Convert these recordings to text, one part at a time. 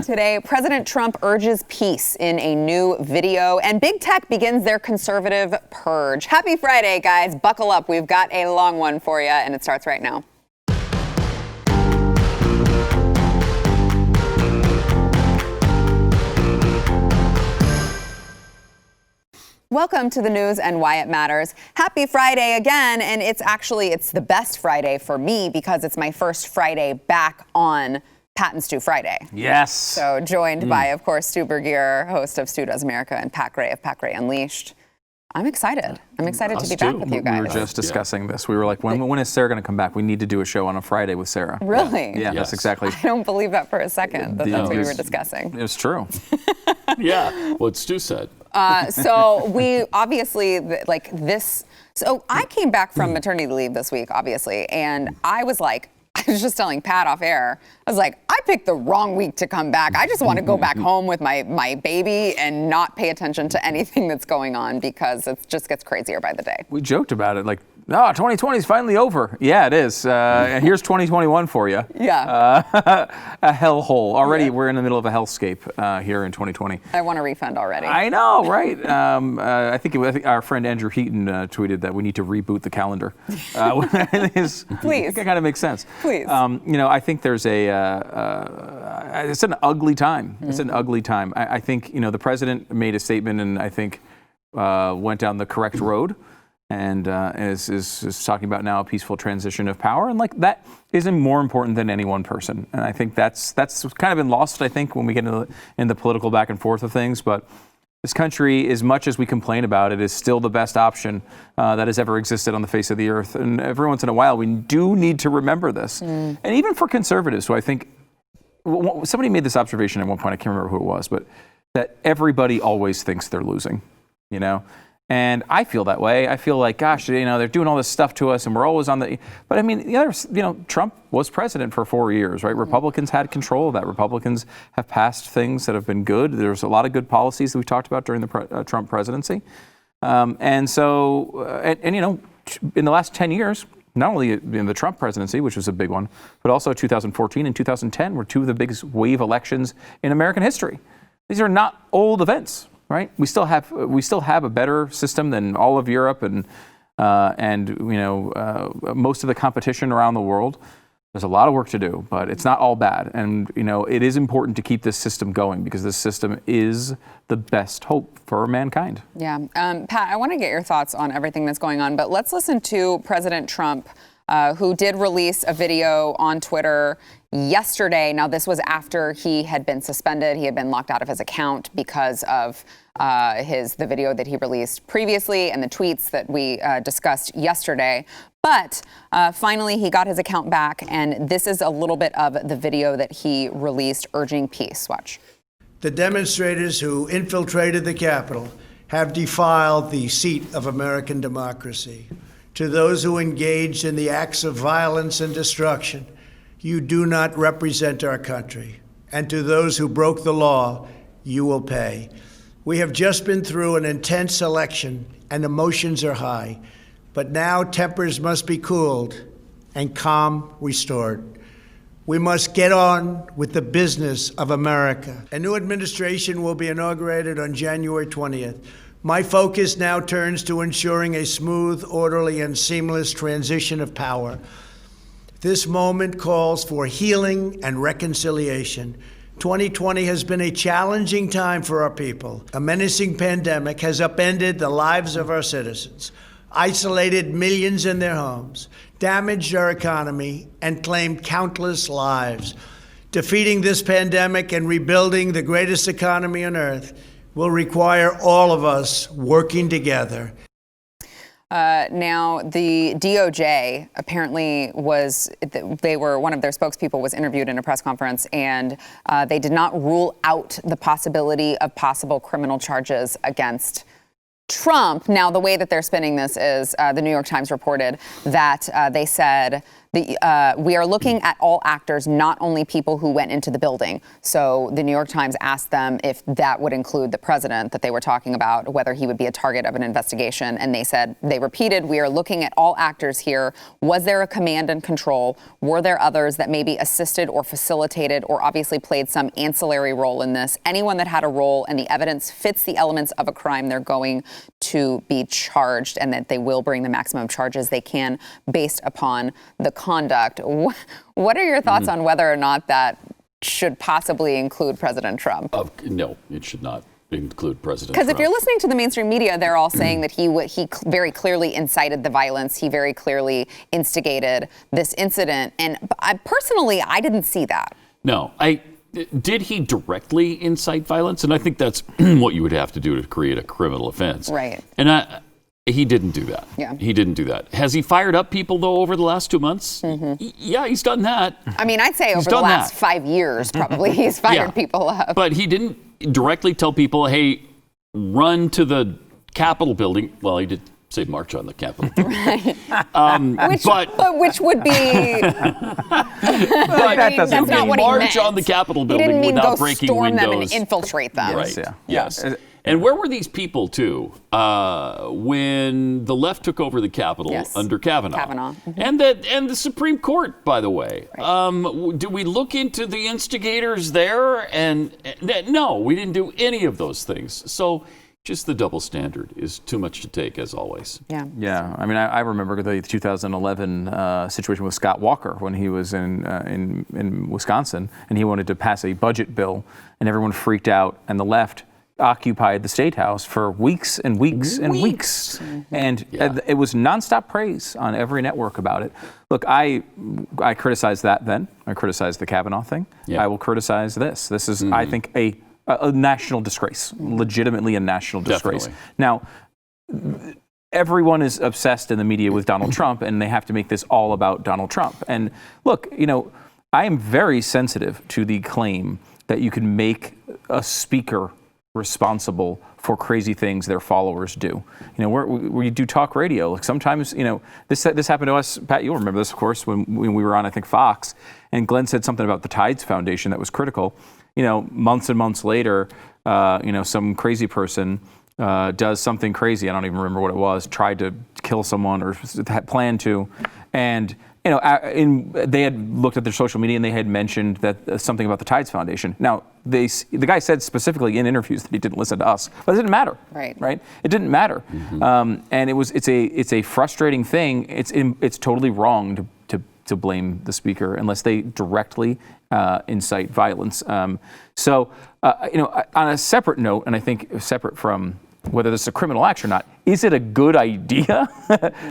Today, President Trump urges peace in a new video, and big tech begins their conservative purge. Happy Friday, guys. Buckle up. We've got a long one for you, and it starts right now. Welcome to the news and why it matters. Happy Friday again, and it's the best Friday for me because it's my first Friday back on Pat and Stu Friday. Yes. So joined by, of course, Stu Bergier, host of Stu Does America, and Pat Gray of Pat Gray Unleashed. I'm excited. I'm excited to be back with you guys. We were just discussing this. We were like, when is Sarah going to come back? We need to do a show on a Friday with Sarah. Really? Yeah, that's exactly. I don't believe that for a second. That's what we were discussing. It's true. Yeah, what Stu said. So we obviously, so I came back from maternity leave this week, obviously, and I was just telling Pat off air, I was like, I picked the wrong week to come back. I just want to go back home with my baby and not pay attention to anything that's going on because it just gets crazier by the day. We joked about it, like, no, 2020 is finally over. Yeah, it is. And here's 2021 for you. Yeah. A hellhole. Already we're in the middle of a hellscape here in 2020. I want a refund already. I know, right? I think our friend Andrew Heaton tweeted that we need to reboot the calendar. Please. It kind of makes sense. Please. I think there's it's an ugly time. Mm-hmm. It's an ugly time. I think, the president made a statement and I think went down the correct road. And is talking about now a peaceful transition of power, and that isn't more important than any one person. And I think that's kind of been lost, I think, when we get in the political back and forth of things. But this country, as much as we complain about it, is still the best option that has ever existed on the face of the earth. And every once in a while, we do need to remember this. And even for conservatives, who I think somebody made this observation at one point, I can't remember who it was, but that everybody always thinks they're losing, And I feel that way. I feel like, gosh, they're doing all this stuff to us and we're always on the, but I mean, Trump was president for 4 years, right? Republicans had control of that. Republicans have passed things that have been good. There's a lot of good policies that we talked about during the Trump presidency. In the last 10 years, not only in the Trump presidency, which was a big one, but also 2014 and 2010 were two of the biggest wave elections in American history. These are not old events. Right, we still have a better system than all of Europe and most of the competition around the world. There's a lot of work to do, but it's not all bad. And it is important to keep this system going because this system is the best hope for mankind. Yeah, Pat, I want to get your thoughts on everything that's going on, but let's listen to President Trump, who did release a video on Twitter yesterday. Now, this was after he had been suspended. He had been locked out of his account because of the video that he released previously and the tweets that we discussed yesterday. But finally, he got his account back, and this is a little bit of the video that he released urging peace. Watch. The demonstrators who infiltrated the Capitol have defiled the seat of American democracy. To those who engaged in the acts of violence and destruction, you do not represent our country. And to those who broke the law, you will pay. We have just been through an intense election and emotions are high, but now tempers must be cooled and calm restored. We must get on with the business of America. A new administration will be inaugurated on January 20th. My focus now turns to ensuring a smooth, orderly, and seamless transition of power. This moment calls for healing and reconciliation. 2020 has been a challenging time for our people. A menacing pandemic has upended the lives of our citizens, isolated millions in their homes, damaged our economy, and claimed countless lives. Defeating this pandemic and rebuilding the greatest economy on earth will require all of us working together. Now, the DOJ apparently one of their spokespeople was interviewed in a press conference, and they did not rule out the possibility of possible criminal charges against Trump. Now, the way that they're spinning this is the New York Times reported that they said We are looking at all actors, not only people who went into the building. So the New York Times asked them if that would include the president that they were talking about, whether he would be a target of an investigation. And they repeated, we are looking at all actors here. Was there a command and control? Were there others that maybe assisted or facilitated or obviously played some ancillary role in this? Anyone that had a role and the evidence fits the elements of a crime, they're going to be charged, and that they will bring the maximum charges they can based upon the conduct. What are your thoughts on whether or not that should possibly include President Trump? No, it should not include President Trump. Because if you're listening to the mainstream media, they're all saying that he very clearly incited the violence. He very clearly instigated this incident. And personally, I didn't see that. No, did he directly incite violence? And I think that's what you would have to do to create a criminal offense. Right. And he didn't do that. Yeah. He didn't do that. Has he fired up people, though, over the last 2 months? Yeah, he's done that. I mean, I'd say over the last 5 years, probably, he's fired people up. But he didn't directly tell people, hey, run to the Capitol building. Well, he did say march on the Capitol. Right. Which would be... that's not what he meant. March on the Capitol building without breaking windows. He didn't mean go storm them and infiltrate them. Right. Yeah. Yes. And where were these people, too, when the left took over the Capitol under Kavanaugh? And the Supreme Court, by the way. Right. Do we look into the instigators there? And no, we didn't do any of those things. So just the double standard is too much to take, as always. Yeah. Yeah. I mean, I remember the 2011 situation with Scott Walker when he was in Wisconsin, and he wanted to pass a budget bill, and everyone freaked out, and the left occupied the State House for weeks and weeks and weeks. And it was nonstop praise on every network about it. Look, I criticized that then. I criticized the Kavanaugh thing. Yeah. I will criticize this. This is, I think, a national disgrace, legitimately a national disgrace. Now, everyone is obsessed in the media with Donald Trump, and they have to make this all about Donald Trump. And look, I am very sensitive to the claim that you can make a speaker responsible for crazy things their followers do. We do talk radio. Like sometimes, this happened to us. Pat, you'll remember this, of course, when we were on, I think, Fox, and Glenn said something about the Tides Foundation that was critical. Months and months later, some crazy person does something crazy. I don't even remember what it was. Tried to kill someone or had planned to, and they had looked at their social media and they had mentioned that something about the Tides Foundation. Now, the guy said specifically in interviews that he didn't listen to us, but it didn't matter. Right? It didn't matter, and it's a frustrating thing. It's totally wrong to blame the speaker unless they directly incite violence. On a separate note, and I think separate from whether this is a criminal act or not, is it a good idea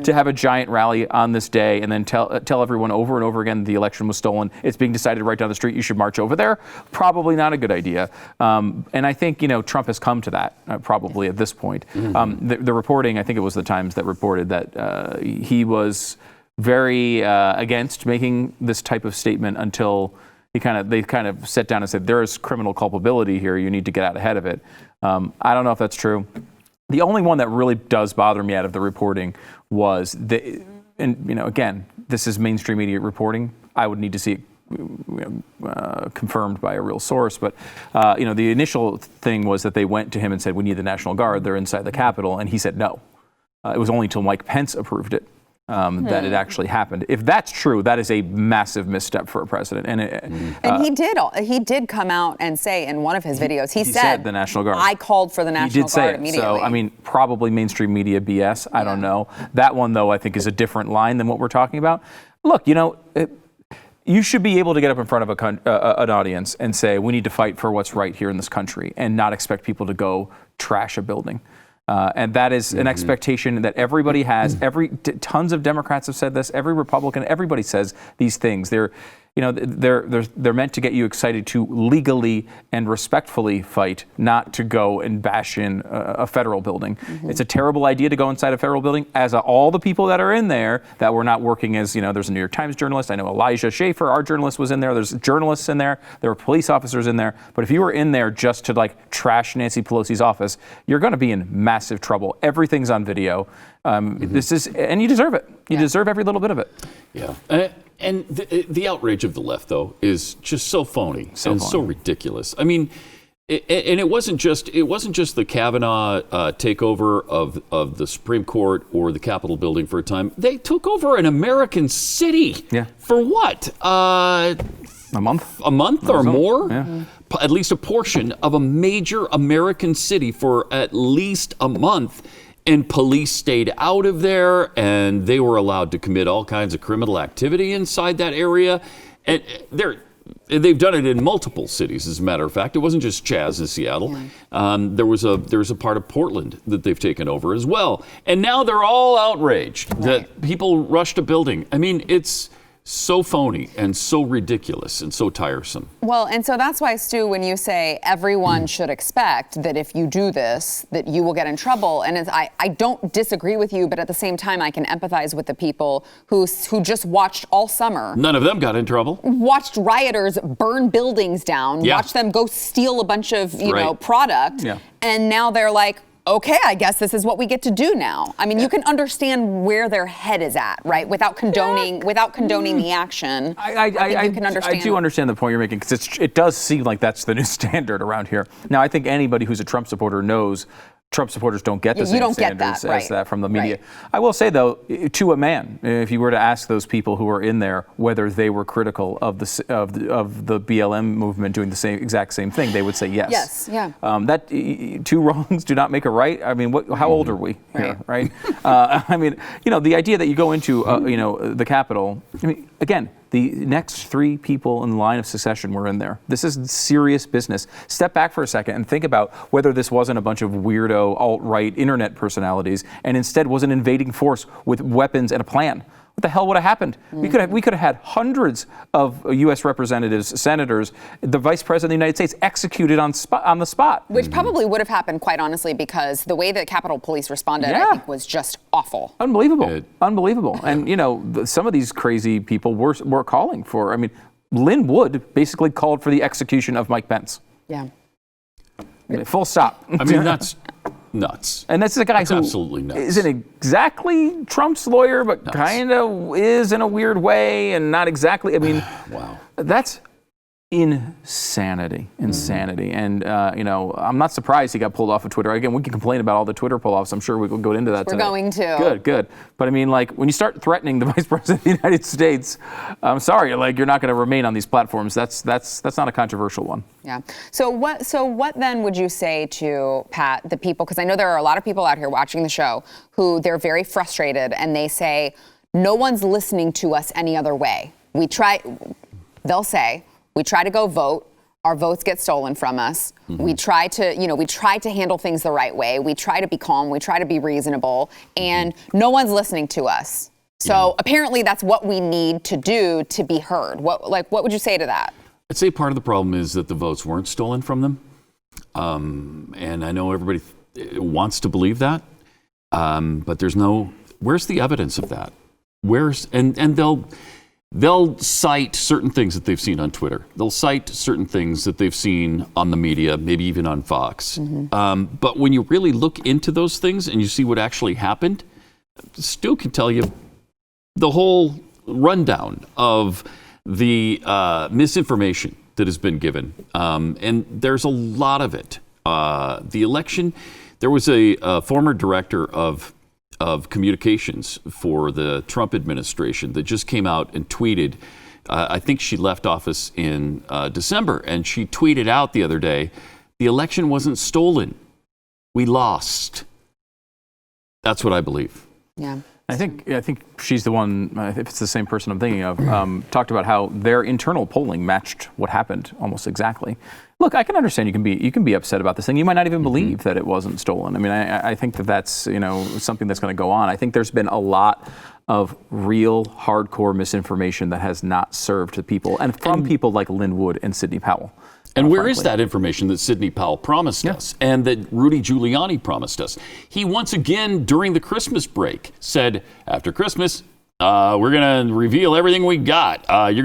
to have a giant rally on this day and then tell everyone over and over again the election was stolen? It's being decided right down the street. You should march over there. Probably not a good idea. And I think Trump has come to that probably at this point. The reporting, I think it was the Times that reported that he was very against making this type of statement until they kind of sat down and said, there is criminal culpability here. You need to get out ahead of it. I don't know if that's true. The only one that really does bother me out of the reporting was again, this is mainstream media reporting. I would need to see it confirmed by a real source. But, the initial thing was that they went to him and said, we need the National Guard. They're inside the Capitol. And he said no. It was only until Mike Pence approved it that it actually happened. If that's true, that is a massive misstep for a president. And he did come out and say in one of his videos, he said the National Guard. I called for the National Guard immediately. So, probably mainstream media BS. I don't know. That one, though, I think is a different line than what we're talking about. Look, you should be able to get up in front of an audience and say, we need to fight for what's right here in this country and not expect people to go trash a building. And that is an expectation that everybody has. Tons of Democrats have said this. Every Republican, everybody says these things. They're meant to get you excited to legally and respectfully fight, not to go and bash in a federal building. It's a terrible idea to go inside a federal building. As all the people that are in there that were not working as, there's a New York Times journalist. I know Elijah Schaefer, our journalist, was in there. There's journalists in there. There were police officers in there. But if you were in there just to trash Nancy Pelosi's office, you're going to be in massive trouble. Everything's on video. And you deserve it. You deserve every little bit of it. Yeah. And the outrage of the left, though, is just so phony so ridiculous. I mean, and it wasn't just the Kavanaugh takeover of the Supreme Court or the Capitol building for a time. They took over an American city. Yeah. For what? A month or more? Yeah. At least a portion of a major American city for at least a month. And police stayed out of there, and they were allowed to commit all kinds of criminal activity inside that area. And they've done it in multiple cities, as a matter of fact. It wasn't just Chaz in Seattle. There was a part of Portland that they've taken over as well. And now they're all outraged that people rushed a building. I mean, it's so phony and so ridiculous and so tiresome. Well, and so that's why, Stu, when you say everyone should expect that if you do this, that you will get in trouble. And I don't disagree with you, but at the same time, I can empathize with the people who just watched all summer. None of them got in trouble. Watched rioters burn buildings down, watched them go steal a bunch of, product. Yeah. And now they're like, okay, I guess this is what we get to do now. I mean, you can understand where their head is at, right? Without condoning the action. I think you can understand. I do understand the point you're making, because it does seem like that's the new standard around here. Now, I think anybody who's a Trump supporter knows Trump supporters don't get the same standards as that from the media. Right. I will say, though, to a man, if you were to ask those people who were in there whether they were critical of the BLM movement doing the exact same thing, they would say yes. Yes, yeah. That two wrongs do not make a right. I mean, how old are we here, right? I mean, the idea that you go into, the Capitol. I mean, again, the next three people in line of succession were in there. This is serious business. Step back for a second and think about whether this wasn't a bunch of weirdo alt-right internet personalities and instead was an invading force with weapons and a plan. What the hell would have happened? We could have had hundreds of U.S. representatives, senators, the Vice President of the United States executed on the spot. Which probably would have happened, quite honestly, because the way that Capitol Police responded, I think, was just awful. Unbelievable. Unbelievable. And, some of these crazy people were calling for, I mean, Lynn Wood basically called for the execution of Mike Pence. Yeah. Full stop. I mean, that's nuts. And this is a guy who absolutely nuts. Isn't exactly Trump's lawyer, but kind of is in a weird way, and not exactly. I mean, wow. That's insanity. And, I'm not surprised he got pulled off of Twitter. Again, we can complain about all the Twitter pull-offs. I'm sure we will go into that today. We're going to. Good. But I mean, like, when you start threatening the Vice President of the United States, I'm sorry, like, you're not going to remain on these platforms. That's not a controversial one. Yeah. So what then would you say to, Pat, the people, because I know there are a lot of people out here watching the show who they're very frustrated and they say, no one's listening to us any other way. They'll say, we try to go vote. Our votes get stolen from us. We try to handle things the right way. We try to be calm. We try to be reasonable, and no one's listening to us. So apparently, that's what we need to do to be heard. What would you say to that? I'd say part of the problem is that the votes weren't stolen from them, and I know everybody wants to believe that, but where's the evidence of that? And they'll cite certain things that they've seen on Twitter. They'll cite certain things that they've seen on the media, maybe even on Fox. But when you really look into those things and you see what actually happened, Stu can tell you the whole rundown of the misinformation that has been given. And there's a lot of it. The election, there was a former director of communications for the Trump administration that just came out and tweeted. I think she left office in December, and she tweeted out the other day, the election wasn't stolen. We lost. That's what I believe. Yeah. I think she's the one, if it's the same person I'm thinking of, talked about how their internal polling matched what happened almost exactly. Look, I can understand you can be upset about this thing. You might not even believe that it wasn't stolen. I mean, I think that's something that's going to go on. I think there's been a lot of real hardcore misinformation that has not served the people, and from people like Lynn Wood and Sidney Powell. And where is that information that Sidney Powell promised us and that Rudy Giuliani promised us? He once again, during the Christmas break, said, after Christmas, we're going to reveal everything we got. It's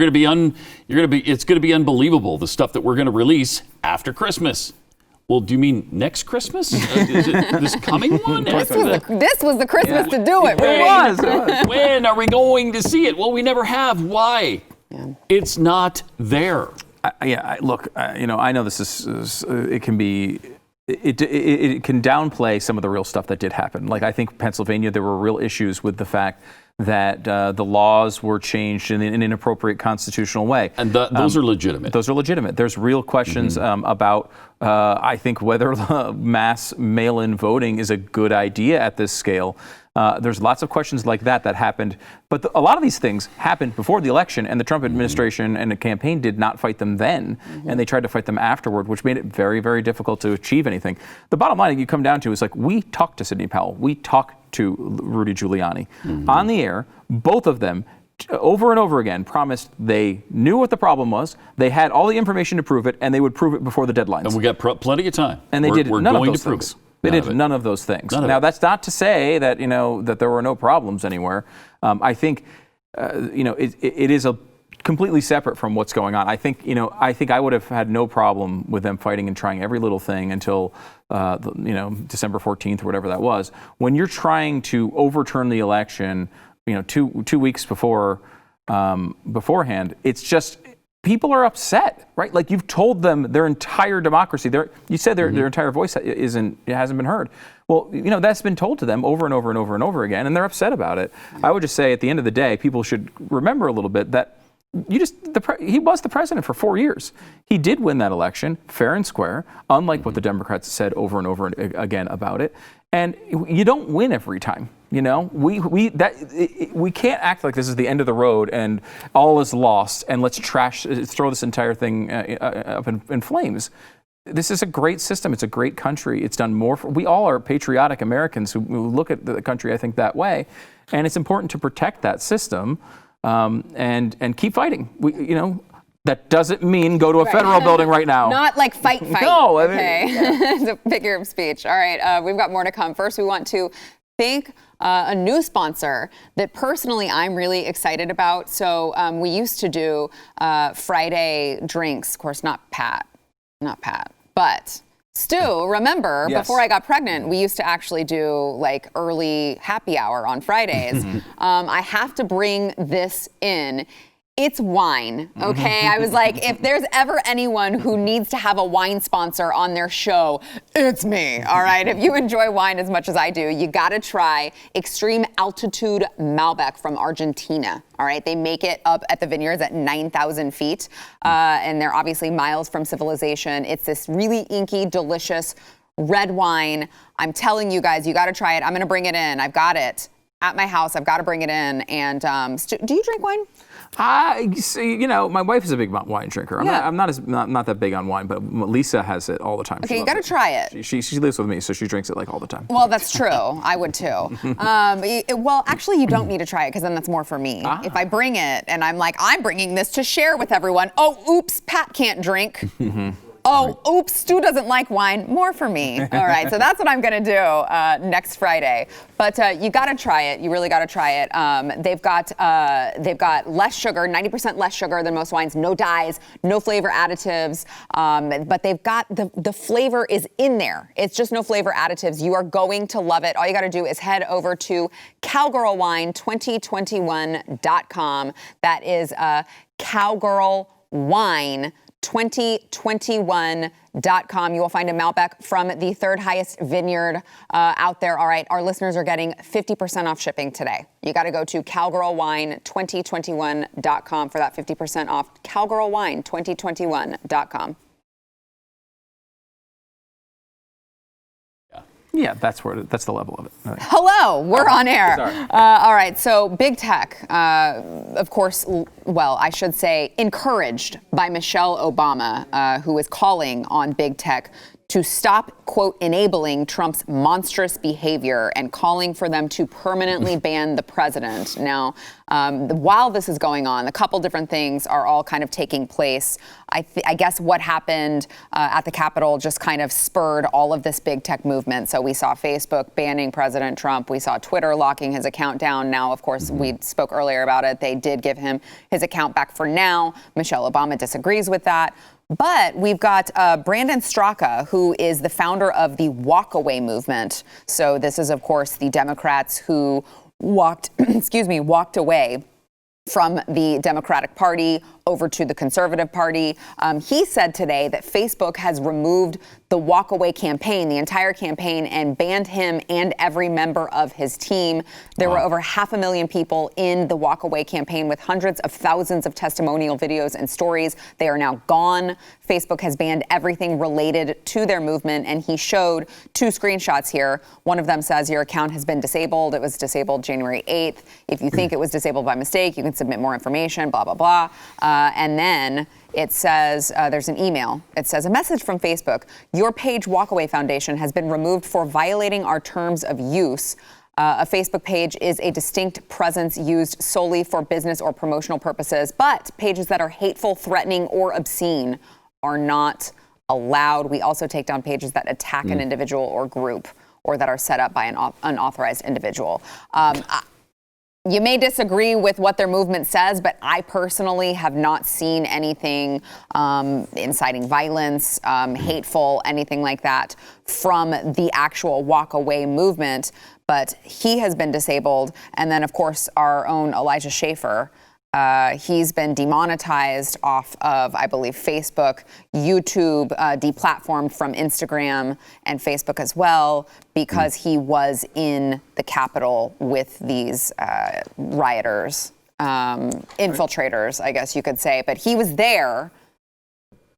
going to be unbelievable, the stuff that we're going to release after Christmas. Well, do you mean next Christmas? Is it this coming one? This was the Christmas to do it. When, It was. when are we going to see it? Well, we never have. Why? Yeah. It's not there. Look, I know this is it can be. It can downplay some of the real stuff that did happen. Like, I think Pennsylvania, there were real issues with the fact that the laws were changed in an inappropriate constitutional way. And those are legitimate. Those are legitimate. There's real questions about, I think, whether mass mail-in voting is a good idea at this scale. There's lots of questions like that happened. But a lot of these things happened before the election, and the Trump administration and the campaign did not fight them then, and they tried to fight them afterward, which made it very, very difficult to achieve anything. The bottom line you come down to is, like, we talked to Sidney Powell. We talked to Rudy Giuliani. On the air, both of them over and over again promised they knew what the problem was, they had all the information to prove it, and they would prove it before the deadlines. And we got plenty of time. And they did none of those things. They did none of those things. Now, that's not to say that, that there were no problems anywhere. I think, it is a completely separate from what's going on. I think I would have had no problem with them fighting and trying every little thing until, December 14th or whatever that was. When you're trying to overturn the election, 2 weeks beforehand, it's just, people are upset, right? Like, you've told them their entire democracy, you said their entire voice hasn't been heard. Well, that's been told to them over and over and over and over again, and they're upset about it. I would just say, at the end of the day, people should remember a little bit that he was the president for 4 years. He did win that election fair and square, unlike what the Democrats said over and over again about it. And you don't win every time. We can't act like this is the end of the road and all is lost and let's throw this entire thing up in flames. This is a great system. It's a great country. It's done more we all are patriotic Americans who look at the country, I think, that way. And it's important to protect that system and keep fighing. That doesn't mean go to a federal building right now. Not like fight. No, I mean, okay. It's a figure of speech. All right, we've got more to come. First, we want to thank a new sponsor that personally I'm really excited about. So we used to do Friday drinks. Of course, not Pat, but Stu, remember, before I got pregnant, we used to actually do like early happy hour on Fridays. I have to bring this in. It's wine, okay? I was like, if there's ever anyone who needs to have a wine sponsor on their show, it's me, all right? If you enjoy wine as much as I do, you gotta try Extreme Altitude Malbec from Argentina, all right? They make it up at the vineyards at 9,000 feet, and they're obviously miles from civilization. It's this really inky, delicious red wine. I'm telling you guys, you gotta try it. I'm gonna bring it in. I've got it at my house. I've gotta bring it in. And do you drink wine? My wife is a big wine drinker. I'm not that big on wine, but Lisa has it all the time. Okay, you got to try it. She lives with me, so she drinks it like all the time. Well, that's true. I would too. Well, actually, you don't need to try it because then that's more for me. If I bring it and I'm like, I'm bringing this to share with everyone. Oh, oops, Pat can't drink. Oh, oops, Stu doesn't like wine. More for me. All right, so that's what I'm going to do next Friday. But you got to try it. You really got to try it. They've got less sugar, 90% less sugar than most wines, no dyes, no flavor additives. But they've got the flavor is in there. It's just no flavor additives. You are going to love it. All you got to do is head over to cowgirlwine2021.com. That is cowgirlwine2021.com. You will find a Malbec from the third highest vineyard out there. All right, our listeners are getting 50% off shipping today. You got to go to cowgirlwine2021.com for that 50% off. cowgirlwine2021.com. Yeah, that's the level of it. Right. Hello, we're on air. Sorry. All right, so big tech, of course, well, I should say encouraged by Michelle Obama, who is calling on big tech to stop, quote, enabling Trump's monstrous behavior and calling for them to permanently ban the president. Now, while this is going on, a couple different things are all kind of taking place. I guess what happened at the Capitol just kind of spurred all of this big tech movement. So we saw Facebook banning President Trump. We saw Twitter locking his account down. Now, of course, we spoke earlier about it. They did give him his account back for now. Michelle Obama disagrees with that. But we've got Brandon Straka, who is the founder of the Walkaway movement. So this is, of course, the Democrats who walked away from the Democratic Party over to the Conservative Party. He said today that Facebook has removed the Walkaway campaign, the entire campaign, and banned him and every member of his team. There were over 500,000 people in the Walkaway campaign with hundreds of thousands of testimonial videos and stories. They are now gone. Facebook has banned everything related to their movement, and he showed 2 screenshots here. One of them says your account has been disabled. It was disabled January 8th. If you think it was disabled by mistake, you can submit more information, blah, blah, blah. And then it says, there's an email. It says, a message from Facebook. Your page Walkaway Foundation has been removed for violating our terms of use. A Facebook page is a distinct presence used solely for business or promotional purposes, but pages that are hateful, threatening, or obscene are not allowed. We also take down pages that attack an individual or group or that are set up by an unauthorized individual. You may disagree with what their movement says, but I personally have not seen anything inciting violence, hateful, anything like that from the actual Walkaway movement. But he has been disabled. And then, of course, our own Elijah Schaffer. He's been demonetized off of, I believe, Facebook, YouTube, deplatformed from Instagram and Facebook as well, because he was in the Capitol with these rioters, infiltrators, I guess you could say. But he was there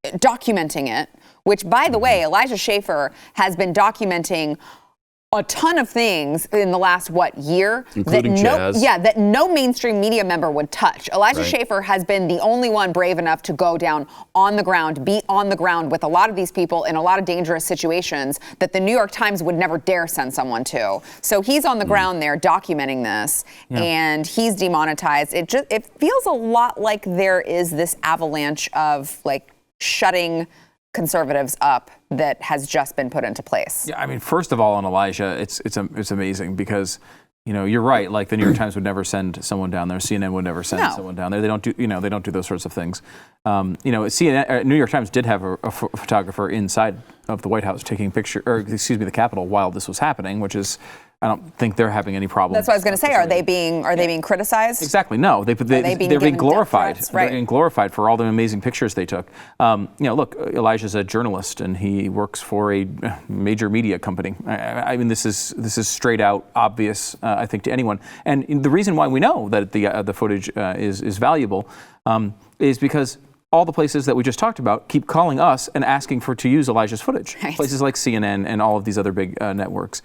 documenting it, which, by the way, Elijah Schaffer has been documenting a ton of things in the last, year? Including that no mainstream media member would touch. Elijah Schaffer has been the only one brave enough to go down on the ground, be on the ground with a lot of these people in a lot of dangerous situations that the New York Times would never dare send someone to. So he's on the ground there documenting this, and he's demonetized. It feels a lot like there is this avalanche of shutting conservatives up that has just been put into place. Yeah, I mean, first of all, on Elijah, it's amazing because, you're right. Like the New York Times would never send someone down there. CNN would never send someone down there. They don't do those sorts of things. CNN, New York Times did have a photographer inside of the White House taking the Capitol while this was happening, which is, I don't think they're having any problem. That's what I was going to say. Are they being criticized? Exactly. No, they're being glorified. Right. They're being glorified for all the amazing pictures they took. Look, Elijah's a journalist and he works for a major media company. I mean, this is straight out obvious, I think, to anyone. And the reason why we know that the footage is valuable is because all the places that we just talked about keep calling us and asking to use Elijah's footage. Right. Places like CNN and all of these other big networks.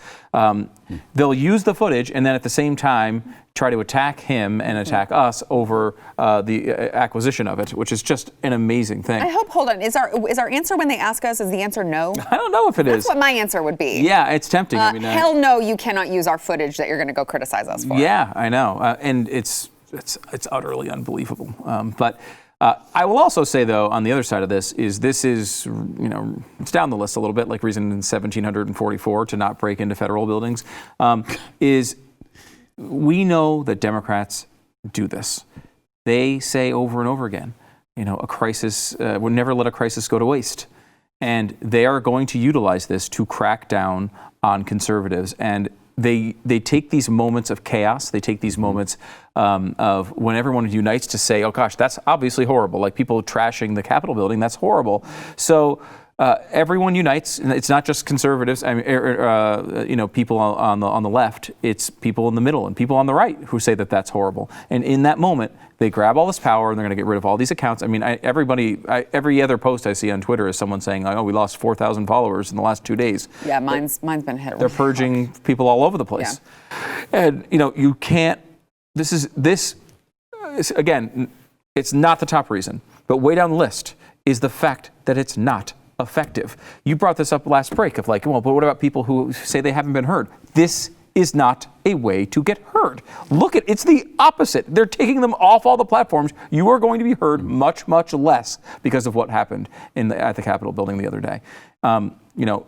They'll use the footage and then at the same time try to attack him and attack us over the acquisition of it, which is just an amazing thing. Hold on, is our answer when they ask us, is the answer no? I don't know if it is. That's what my answer would be. Yeah, it's tempting. Hell no, you cannot use our footage that you're going to go criticize us for. Yeah, I know. And it's utterly unbelievable. But I will also say, though, on the other side of this is it's down the list a little bit, like reason in 1744 to not break into federal buildings, is we know that Democrats do this. They say over and over again, a crisis, we'll never let a crisis go to waste. And they are going to utilize this to crack down on conservatives. And they take these moments of chaos, they take these moments of when everyone unites to say, oh gosh, that's obviously horrible, like people trashing the Capitol building, that's horrible. So everyone unites, and it's not just conservatives, people on the left, it's people in the middle and people on the right who say that that's horrible. And in that moment, they grab all this power and they're going to get rid of all these accounts. I mean, every other post I see on Twitter is someone saying, oh, we lost 4,000 followers in the last 2 days. Yeah, mine's been hit. They're purging people all over the place. Yeah. And, you can't, this is, again, it's not the top reason, but way down the list is the fact that it's not effective. You brought this up last break of but what about people who say they haven't been heard? This is not a way to get heard. It's the opposite. They're taking them off all the platforms. You are going to be heard much, much less because of what happened at the Capitol building the other day.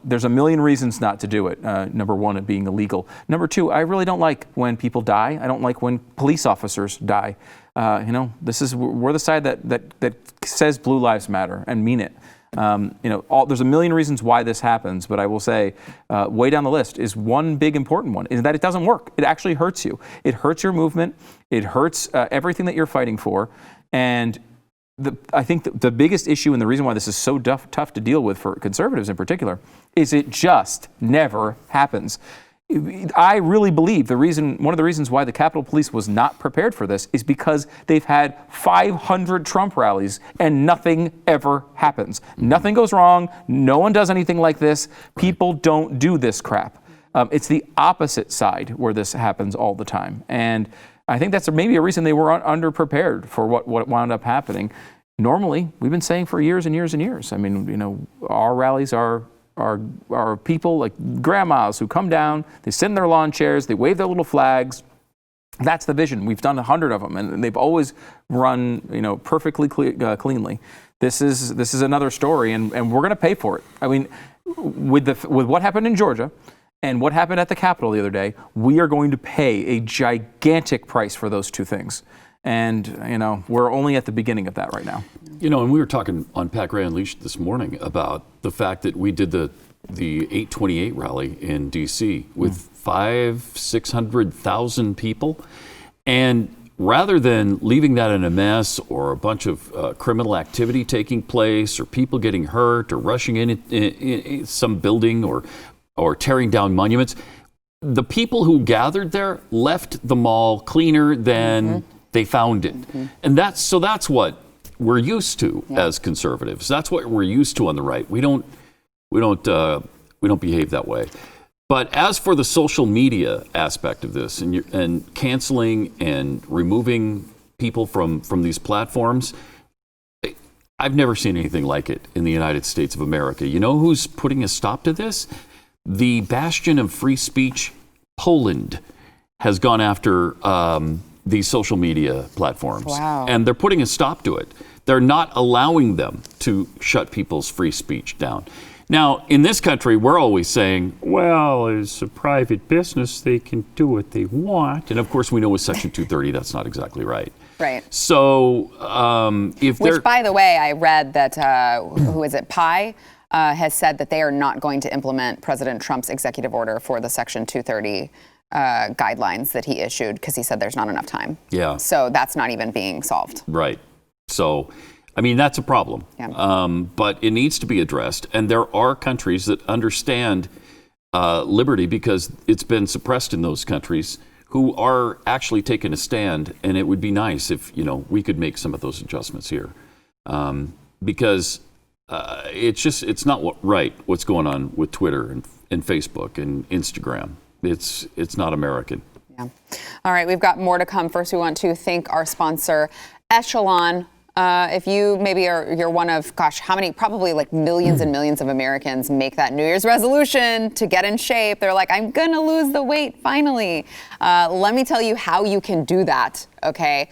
there's a million reasons not to do it. Number one, it being illegal. Number two, I really don't like when people die. I don't like when police officers die. We're the side that says Blue Lives Matter and mean it. There's a million reasons why this happens, but I will say way down the list is one big important one, is that it doesn't work. It actually hurts you. It hurts your movement. It hurts everything that you're fighting for. And I think the biggest issue and the reason why this is so tough to deal with for conservatives in particular is it just never happens. I really believe one of the reasons why the Capitol Police was not prepared for this is because they've had 500 Trump rallies and nothing ever happens. Nothing goes wrong. No one does anything like this. People don't do this crap. It's the opposite side where this happens all the time. And I think that's maybe a reason they were underprepared for what wound up happening. Normally, we've been saying for years and years and years. I mean, our rallies are people like grandmas who come down, they sit in their lawn chairs, they wave their little flags. That's the vision. We've done 100 of them, and they've always run, perfectly cleanly. This is another story, and we're going to pay for it. I mean, with what happened in Georgia and what happened at the Capitol the other day, we are going to pay a gigantic price for those two things. And, we're only at the beginning of that right now. And we were talking on Pat Gray Unleashed this morning about the fact that we did the 828 rally in D.C. with 600,000 people. And rather than leaving that in a mess or a bunch of criminal activity taking place or people getting hurt or rushing in some building or tearing down monuments, the people who gathered there left the mall cleaner than they found it. And that's what we're used to as conservatives. That's what we're used to on the right. We don't behave that way. But as for the social media aspect of this and canceling and removing people from these platforms, I've never seen anything like it in the United States of America. You know who's putting a stop to this? The bastion of free speech, Poland, has gone after these social media platforms. Wow. And they're putting a stop to it. They're not allowing them to shut people's free speech down. Now, in this country, we're always saying, well, it's a private business. They can do what they want. And of course, we know with Section 230, that's not exactly right. Right. So Which, by the way, I read that, who is it, Pi, has said that they are not going to implement President Trump's executive order for the Section 230 guidelines that he issued because he said there's not enough time. Yeah. So that's not even being solved. Right. So, I mean, that's a problem. Yeah. But it needs to be addressed. And there are countries that understand liberty because it's been suppressed in those countries who are actually taking a stand. And it would be nice if, we could make some of those adjustments here. Because it's not right what's going on with Twitter and Facebook and Instagram. It's not American. Yeah. All right, we've got more to come. First, we want to thank our sponsor, Echelon. If you maybe you're one of, how many, probably like millions and millions of Americans make that New Year's resolution to get in shape. They're like, I'm going to lose the weight finally. Let me tell you how you can do that, okay?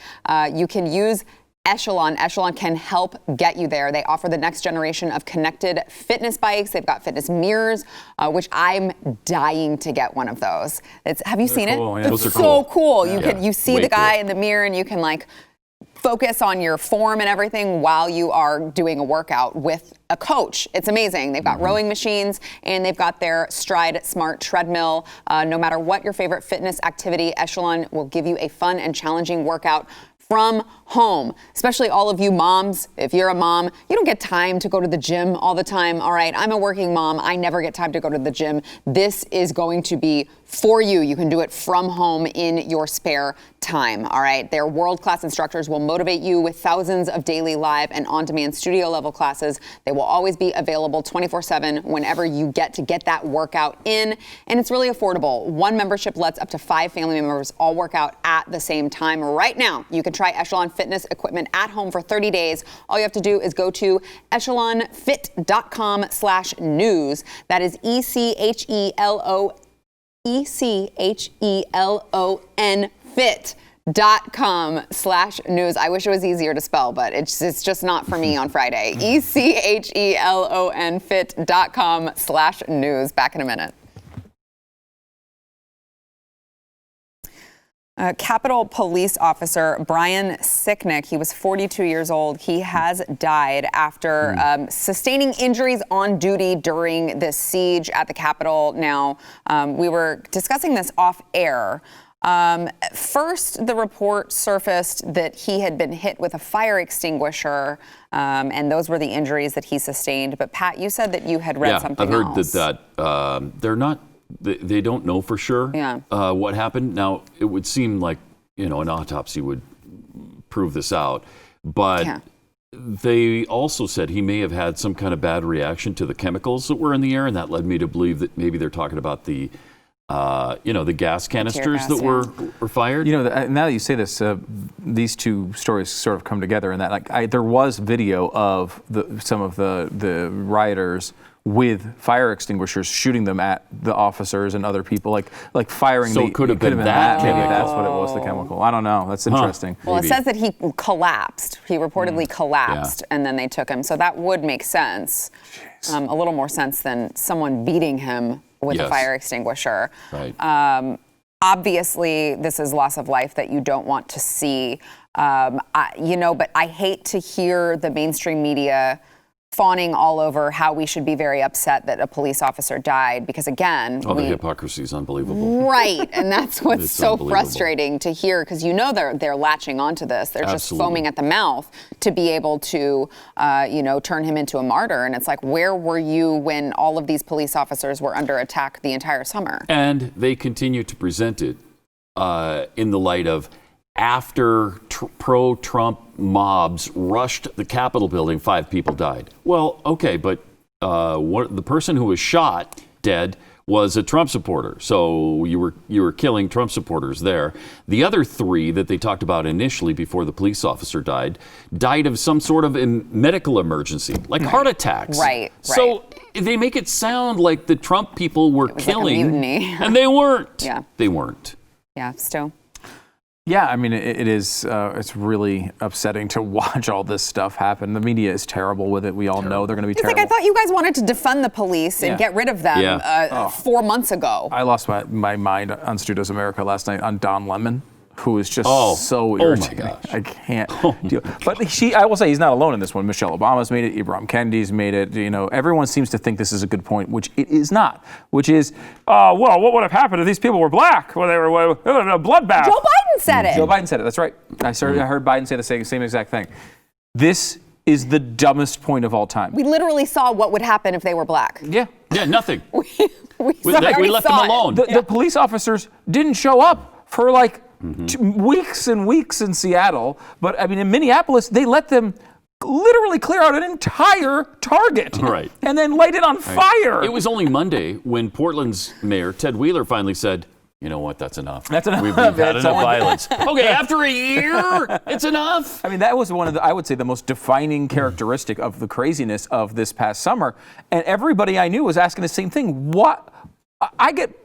You can use Echelon. Echelon can help get you there. They offer the next generation of connected fitness bikes. They've got fitness mirrors, which I'm dying to get one of those. Have you seen cool, it? yeah. It's so cool. Yeah. You see Way the guy cool. in the mirror and you can focus on your form and everything while you are doing a workout with a coach. It's amazing. They've got rowing machines and they've got their Stride Smart treadmill. No matter what your favorite fitness activity, Echelon will give you a fun and challenging workout from home, especially all of you moms. If you're a mom, you don't get time to go to the gym all the time. All right, I'm a working mom. I never get time to go to the gym. This is going to be for you. You can do it from home in your spare time. All right, their world-class instructors will motivate you with thousands of daily live and on-demand studio level classes. They will always be available 24/7 whenever you get that workout in. And it's really affordable. One membership lets up to 5 family members all work out at the same time. Right now, you can try Echelon fitness equipment at home for 30 days. All you have to do is go to echelonfit.com/news. That is ECHELON fit.com/news. echelonfit.com/news. I wish it was easier to spell, but it's just not for me on Friday. echelonfit.com/news. Back in a minute. Capitol Police Officer Brian Sicknick, he was 42 years old. He has died after sustaining injuries on duty during this siege at the Capitol. Now, we were discussing this off air. First, the report surfaced that he had been hit with a fire extinguisher, and those were the injuries that he sustained. But Pat, you said that you had read something else. I've heard that they're not. They don't know for sure what happened. Now, it would seem like, an autopsy would prove this out. But they also said he may have had some kind of bad reaction to the chemicals that were in the air. And that led me to believe that maybe they're talking about the gas canisters that were fired. Now that you say this, these two stories sort of come together in that there was video of some of the rioters with fire extinguishers shooting them at the officers and other people, like firing. So it could have been that maybe chemical. that's what it was, the chemical. I don't know. That's interesting. Well, it says that he collapsed. He reportedly collapsed, and then they took him. So that would make sense. A little more sense than someone beating him with a fire extinguisher. Right. Obviously, this is loss of life that you don't want to see. But I hate to hear the mainstream media fawning all over how we should be very upset that a police officer died, because again, the hypocrisy is unbelievable. Right, and that's what's so frustrating to hear, because they're latching onto this. They're just foaming at the mouth to be able to, turn him into a martyr. And it's like, where were you when all of these police officers were under attack the entire summer? And they continue to present it in the light of after pro-Trump mobs rushed the Capitol building, 5 people died. Well, okay, but the person who was shot dead was a Trump supporter. So you were killing Trump supporters there. The other 3 that they talked about initially before the police officer died of some sort of medical emergency, like heart attacks. Right. So they make it sound like the Trump people were killing, like a mutiny. And they weren't. Yeah. They weren't. Yeah, still. Yeah, I mean, it is. It's really upsetting to watch all this stuff happen. The media is terrible with it. We all know they're going to be terrible. It's like, I thought you guys wanted to defund the police and get rid of them 4 months ago. I lost my mind on Stu Does America last night on Don Lemon, who is just so irritating. Oh my gosh. I can't deal. But I will say he's not alone in this one. Michelle Obama's made it. Ibram Kennedy's made it. Everyone seems to think this is a good point, which it is not. Which is, what would have happened if these people were black? Well, they were a bloodbath. Joe Biden said it. Joe Biden said it. That's right. I heard Biden say the same exact thing. This is the dumbest point of all time. Mm-hmm. We literally saw what would happen if they were black. Yeah, nothing. we left them alone. The police officers didn't show up for weeks and weeks in Seattle, but I mean in Minneapolis they let them literally clear out an entire Target, right, and then light it on fire. It was only Monday when Portland's mayor Ted Wheeler finally said, "You know what? That's enough. That's enough. We've had enough violence." Okay, after a year, it's enough. I mean, that was one of I would say, the most defining characteristic of the craziness of this past summer, and everybody I knew was asking the same thing. What I get.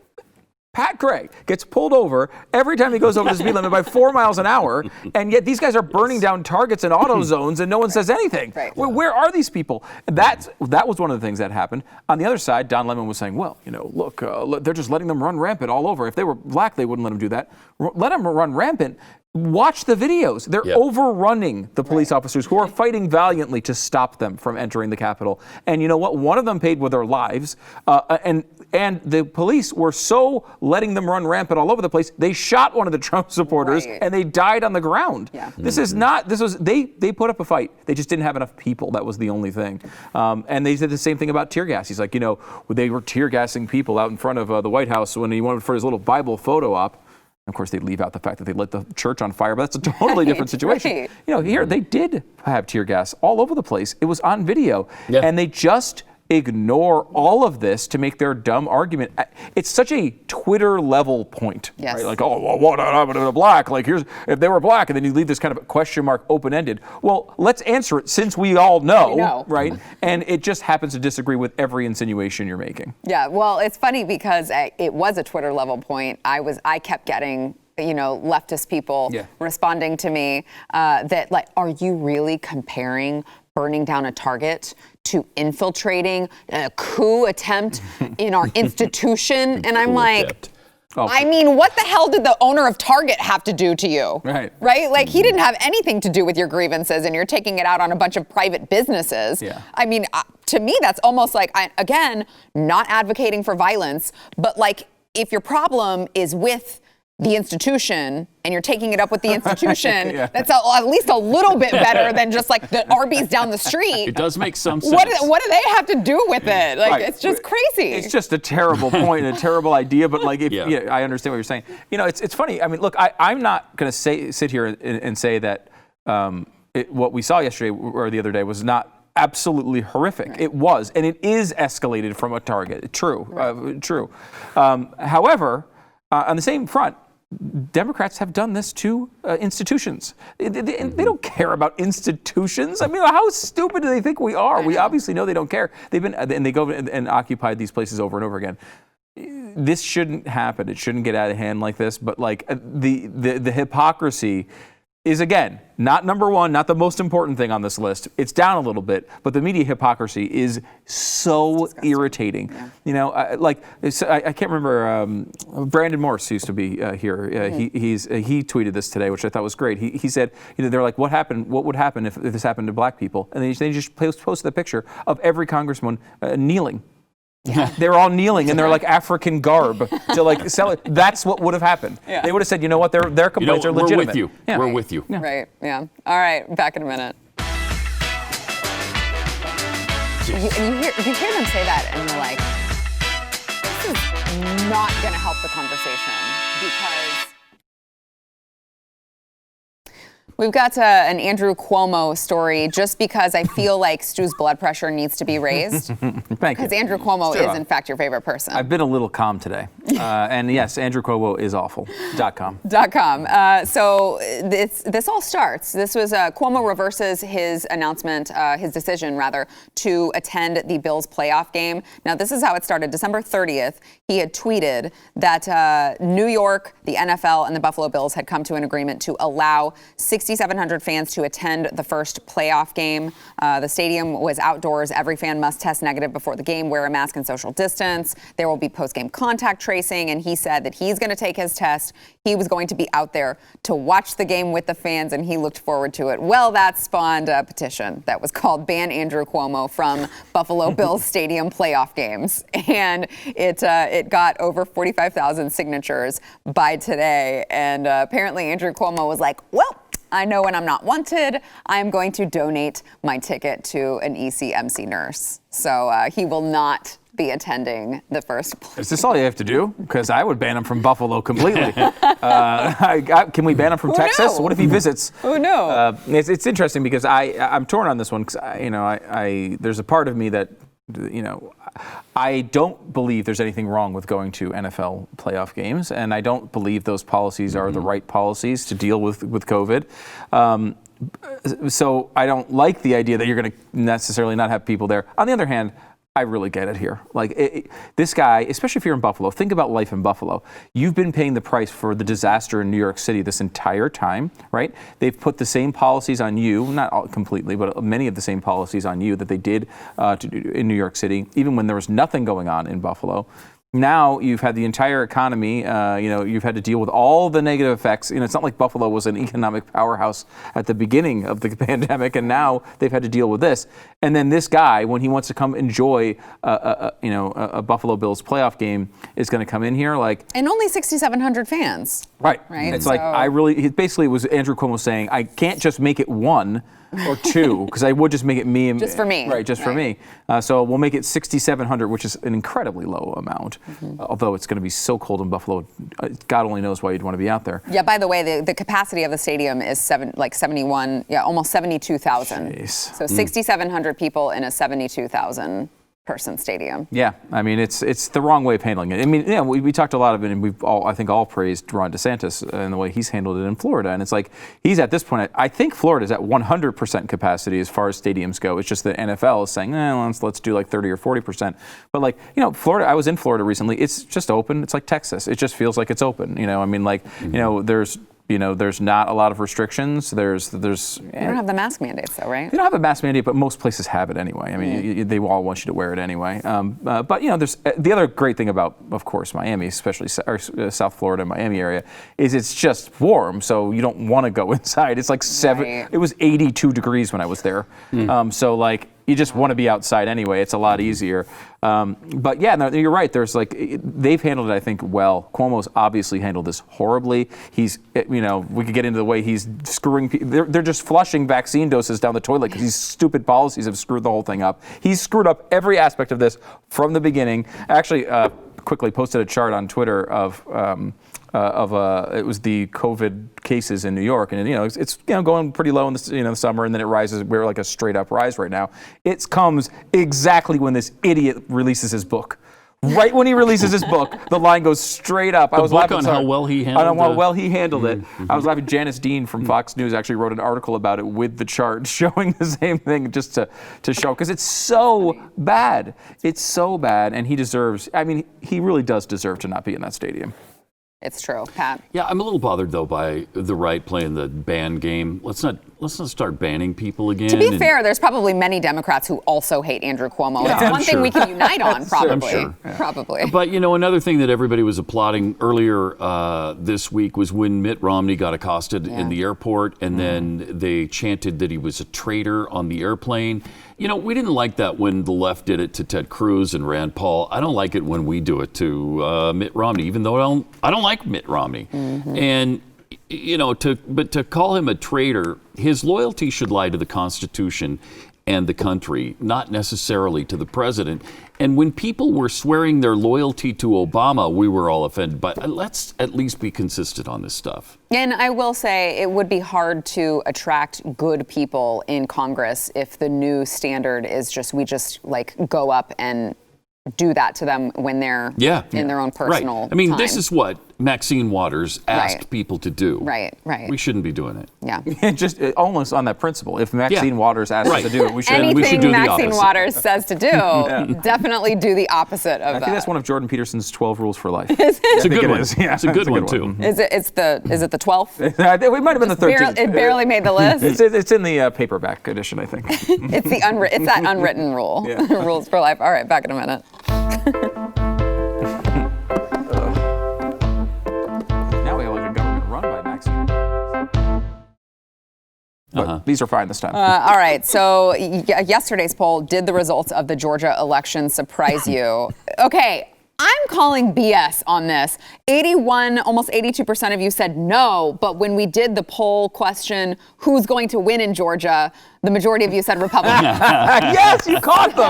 Pat Gray gets pulled over every time he goes over the speed limit by 4 miles an hour, and yet these guys are burning down Targets and auto zones, and no one says anything. Right. Where are these people? That was one of the things that happened. On the other side, Don Lemon was saying, well, look, they're just letting them run rampant all over. If they were black, they wouldn't let them do that. Let them run rampant. Watch the videos. They're overrunning the police officers who are fighting valiantly to stop them from entering the Capitol. And you know what? One of them paid with their lives, and the police were so letting them run rampant all over the place, they shot one of the Trump supporters and they died on the ground. Yeah. They put up a fight. They just didn't have enough people. That was the only thing. And they said the same thing about tear gas. He's like, they were tear gassing people out in front of the White House when he went for his little Bible photo op. Of course, they leave out the fact that they lit the church on fire, but that's a totally different situation. Right. Here they did have tear gas all over the place. It was on video, and they just ignore all of this to make their dumb argument. It's such a Twitter level point, right? Like, what happened to the black? Like, if they were black, and then you leave this kind of question mark open-ended. Well, let's answer it since we all know, right? And it just happens to disagree with every insinuation you're making. Yeah, well, it's funny because it was a Twitter level point. I kept getting leftist people responding to me that like, are you really comparing burning down a Target to infiltrating a coup attempt in our institution? And I'm like, I mean, what the hell did the owner of Target have to do to you? Right? Like, he didn't have anything to do with your grievances, and you're taking it out on a bunch of private businesses. I mean, to me, that's almost like, again, not advocating for violence, but like, if your problem is with the institution and you're taking it up with the institution, that's at least a little bit better than just like the Arby's down the street. It does make some sense. What do they have to do with it? Like, it's just crazy. It's just a terrible point, a terrible idea, but like, I understand what you're saying. It's funny. I mean, look, I'm not going to sit here and say that what we saw yesterday or the other day was not absolutely horrific. It was, and it is escalated from a Target. True, true. However, on the same front, Democrats have done this to institutions. They don't care about institutions. I mean, how stupid do they think we are? We obviously know they don't care. And they go and occupied these places over and over again. This shouldn't happen. It shouldn't get out of hand like this. But like the hypocrisy is, again, not number one, not the most important thing on this list. It's down a little bit, but the media hypocrisy is so irritating. I can't remember. Brandon Morse used to be here. He tweeted this today, which I thought was great. He said, they're like, what would happen if this happened to black people? And they just posted the picture of every congressman kneeling. They're all kneeling in their like African garb to like sell it. That's what would have happened. They would have said, you know what, their complaints are legitimate. We're with you. We're with you. Right. Yeah. All right. Back in a minute. You hear them say that, and you're like, this is not going to help the conversation because. We've got an Andrew Cuomo story just because I feel like Stu's blood pressure needs to be raised. Thank you. Because Andrew Cuomo is, in fact, your favorite person. I've been a little calm today. And yes, Andrew Cuomo is awful. .com. So this all starts. This was Cuomo reverses his announcement, his decision, rather, to attend the Bills playoff game. Now, this is how it started. December 30th, he had tweeted that New York, the NFL, and the Buffalo Bills had come to an agreement to allow 6,700 fans to attend the first playoff game. The stadium was outdoors. Every fan must test negative before the game, wear a mask and social distance. There will be post-game contact tracing, and he said that he's going to take his test. He was going to be out there to watch the game with the fans, and he looked forward to it. Well, that spawned a petition that was called Ban Andrew Cuomo from Buffalo Bills Stadium playoff games, and it got over 45,000 signatures by today, and apparently Andrew Cuomo was like, well, I know when I'm not wanted, I'm going to donate my ticket to an ECMC nurse. So he will not be attending the first play. Is this all you have to do? Because I would ban him from Buffalo completely. Can we ban him from Texas? What if he visits? Who knows? It's interesting because I'm torn on this one because there's a part of me that I don't believe there's anything wrong with going to NFL playoff games, and I don't believe those policies are the right policies to deal with COVID. So I don't like the idea that you're going to necessarily not have people there. On the other hand, I really get it here. Like this guy, especially if you're in Buffalo, think about life in Buffalo. You've been paying the price for the disaster in New York City this entire time, right? They've put the same policies on you, not all completely, but many of the same policies on you that they did in New York City, even when there was nothing going on in Buffalo. Now you've had the entire economy, you've had to deal with all the negative effects. It's not like Buffalo was an economic powerhouse at the beginning of the pandemic, and now they've had to deal with this. And then this guy, when he wants to come enjoy a Buffalo Bills playoff game, is going to come in here like... And only 6,700 fans. Right. It's like, basically it was Andrew Cuomo saying, I can't just make it one or two, because I would just make it me. Just for me. Right, just for me. So we'll make it 6,700, which is an incredibly low amount. Although it's going to be so cold in Buffalo, God only knows why you'd want to be out there. Yeah, by the way, the capacity of the stadium is 71, almost 72,000. So 6,700 people in a 72,000 person stadium. Yeah, I mean, it's the wrong way of handling it. I mean, yeah, we talked a lot of it, and we've all, I think, all praised Ron DeSantis and the way he's handled it in Florida. And it's like, he's at this point, I think Florida's at 100% capacity as far as stadiums go. It's just the NFL is saying, let's do like 30 or 40%. But like, Florida, I was in Florida recently. It's just open. It's like Texas. It just feels like it's open. I mean, like, there's not a lot of restrictions. There's. They don't have the mask mandates, though, right? They don't have a mask mandate, but most places have it anyway. I mean, they all want you to wear it anyway. But there's the other great thing about, of course, Miami, especially South Florida, Miami area, is it's just warm, so you don't want to go inside. It's like It was 82 degrees when I was there. So like, you just want to be outside anyway. It's a lot easier. But yeah, no, you're right. There's they've handled it, I think, well. Cuomo's obviously handled this horribly. He's, we could get into the way he's screwing people. They're just flushing vaccine doses down the toilet because these stupid policies have screwed the whole thing up. He's screwed up every aspect of this from the beginning. Actually, quickly posted a chart on Twitter of it was the COVID cases in New York, and it's going pretty low in the summer, and then it rises. We're like a straight up rise right now. It comes exactly when this idiot releases his book. Right when he releases his book, the line goes straight up. I was laughing on how well he handled it. On how well he handled it. I was laughing. Janice Dean from Fox News actually wrote an article about it with the chart showing the same thing, just to show, because it's so bad. It's so bad, and he deserves. I mean, he really does deserve to not be in that stadium. It's true, Pat. Yeah, I'm a little bothered though by the right playing the ban game. Let's not start banning people again. To be fair, there's probably many Democrats who also hate Andrew Cuomo. Yeah, it's one thing we can unite on, probably. I'm sure. Probably. But another thing that everybody was applauding earlier this week was when Mitt Romney got accosted in the airport, and then they chanted that he was a traitor on the airplane. We didn't like that when the left did it to Ted Cruz and Rand Paul. I don't like it when we do it to Mitt Romney, even though I don't like Mitt Romney. And to call him a traitor, his loyalty should lie to the Constitution and the country, not necessarily to the president. And when people were swearing their loyalty to Obama, we were all offended. But let's at least be consistent on this stuff. And I will say it would be hard to attract good people in Congress if the new standard is we just go up and do that to them when they're in their own personal right. I mean, time. This is what Maxine Waters asked people to do. Right. We shouldn't be doing it. Yeah. Just almost on that principle. If Maxine Waters asks us to do it, we should do the opposite. Anything Maxine Waters says to do, definite do the opposite of that. I think that's one of Jordan Peterson's 12 rules for life. It's a good one. It's a good one, too. Is it the 12th? We might have been the 13th. It barely made the list. It's in the paperback edition, I think. It's that unwritten rule. Rules for life. All right, back in a minute. Now we have a government run by Maxine. But these are fine this time. All right. So yesterday's poll, did the results of the Georgia election surprise you? Okay. I'm calling BS on this. 81, almost 82% of you said no, but when we did the poll question, who's going to win in Georgia, the majority of you said Republican. Yes, you caught them.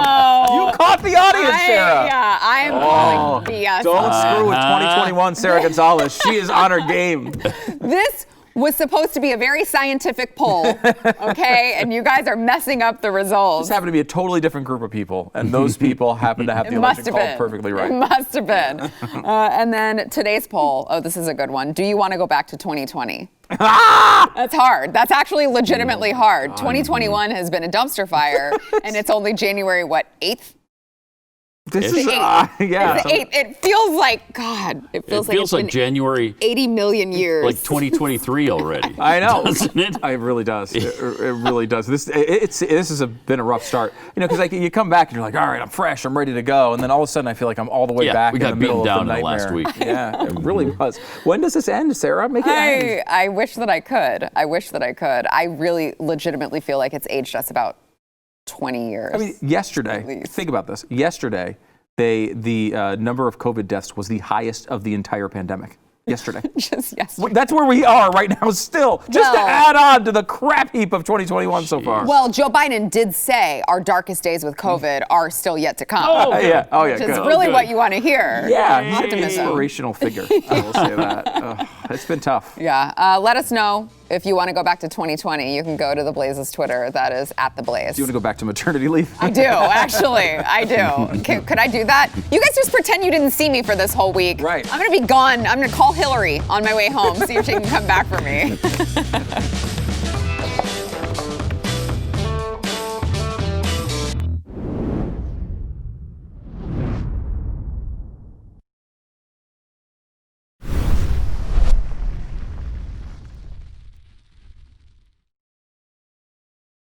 You caught the audience, Sarah. Yeah, I am calling BS. Don't screw with 2021 Sarah Gonzalez. She is on her game. This was supposed to be a very scientific poll, okay? And you guys are messing up the results. This happened to be a totally different group of people, and those people happen to have the election called perfectly right. It must have been. And then today's poll, this is a good one. Do you want to go back to 2020? That's hard. That's actually legitimately hard. 2021 has been a dumpster fire, and it's only January, 8th? This is yeah. It feels like God. It feels like January 80 million years. Like 2023 already. I know, doesn't it? It really does. It really does. This has been a rough start. Because you come back and you're like, all right, I'm fresh, I'm ready to go, and then all of a sudden I feel like I'm all the way back in the middle of the nightmare. Last week. Yeah, it really was. When does this end, Sarah? Make it end. I wish that I could. I really legitimately feel like it's aged us about 20 years. I mean, yesterday, think about this. Yesterday, the number of COVID deaths was the highest of the entire pandemic. Yesterday. Just yesterday. That's where we are right now still. Just to add on to the crap heap of 2021 so far. Well, Joe Biden did say our darkest days with COVID are still yet to come. Oh, yeah. Which is really what you want to hear. Yeah, he's an inspirational figure. I will say that. it's been tough. Yeah. Let us know if you want to go back to 2020. You can go to the Blaze's Twitter. That is @TheBlaze. Do you want to go back to maternity leave? I do, actually. I do. Could I do that? You guys just pretend you didn't see me for this whole week. Right. I'm going to be gone. I'm going to call Hillary on my way home, see if she can come back for me.